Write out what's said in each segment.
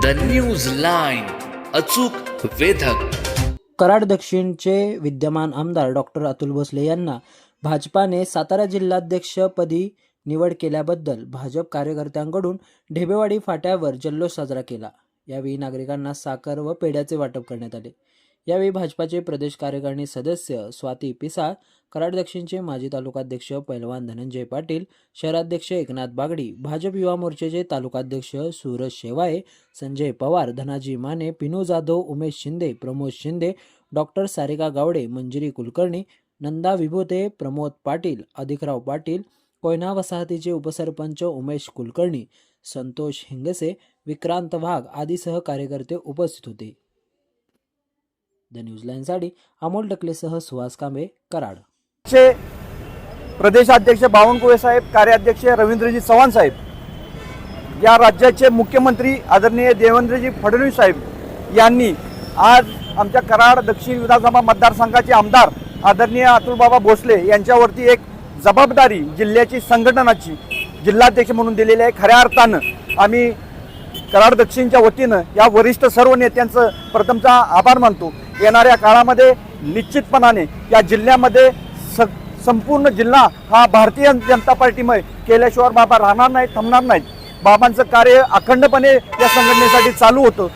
The news line, अचूक वेधक. कराड दक्षिणचे विद्यमान आमदार डॉक्टर अतुल भोसले यांना भाजपाने सातारा जिल्हाध्यक्षपदी निवड केल्याबद्दल भाजप कार्यकर्त्यांकडून ढेबेवाडी फाट्यावर जल्लोष साजरा केला. यावेळी नागरिकांना साखर व पेढ्याचे वाटप करण्यात आले. यावेळी भाजपाचे प्रदेश कार्यकारिणी सदस्य स्वाती पिसाळ, कराड दक्षिणचे माजी तालुकाध्यक्ष पैलवान धनंजय पाटील, शहराध्यक्ष एकनाथ बागडी, भाजप युवा मोर्चाचे तालुकाध्यक्ष सूरज शेवाळे, संजय पवार, धनाजी माने, पिनू जाधव, उमेश शिंदे, प्रमोद शिंदे, डॉक्टर सारिका गावडे, मंजिरी कुलकर्णी, नंदा विभूते, प्रमोद पाटील, अधिकराव पाटील, कोयना वसाहतीचे उपसरपंच उमेश कुलकर्णी, संतोष हिंगसे, विक्रांत वाघ आदीसह कार्यकर्ते उपस्थित होते. The news लाईनसाठी Amol टकलेसह Suhas Kambe, Karad. चे प्रदेशाध्यक्ष बावनकुळे साहेब, कार्याध्यक्ष रवींद्रजी चव्हाण साहेब, या राज्याचे मुख्यमंत्री आदरणीय देवेंद्रजी फडणवीस साहेब यांनी आज आमच्या कराड दक्षिण विधानसभा मतदारसंघाचे आमदार आदरणीय अतुलबाबा भोसले यांच्यावरती एक जबाबदारी जिल्ह्याची संघटनाची जिल्हाध्यक्ष म्हणून दिलेली आहे. खऱ्या अर्थानं आम्ही कराड दक्षिणच्या वतीनं या वरिष्ठ सर्व नेत्यांचं प्रथमचा आभार मानतो. येणाऱ्या काळामध्ये निश्चितपणाने या जिल्ह्यामध्ये संपूर्ण जिल्हा हा भारतीय जनता पार्टीमुळे केल्याशिवाय बाबा राहणार नाहीत, थांबणार नाहीत. बाबांचं कार्य अखंडपणे या संघटनेसाठी चालू होतं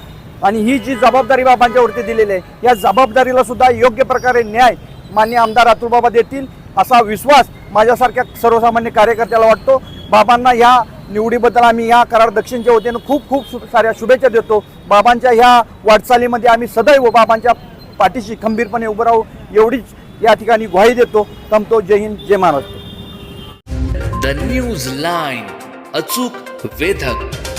आणि ही जी जबाबदारी बाबांच्यावरती दिलेली आहे या जबाबदारीला सुद्धा योग्य प्रकारे न्याय माननीय आमदार अतुलबाबा देतील असा विश्वास माझ्यासारख्या सर्वसामान्य कार्यकर्त्याला वाटतो. बाबांना ह्या निवडीबद्दल आम्ही या कराड दक्षिणच्या वतीनं खूप खूप साऱ्या शुभेच्छा देतो. बाबांच्या ह्या वाटचालीमध्ये आम्ही सदैव बाबांच्या पाठीशी खंबीरपणे उभं राहू एवढीच या ठिकाणी ग्वाही देतो. थांबतो. जय हिंद, जय महाराष्ट्र. द न्यूज लाईन, अचूक वेधक.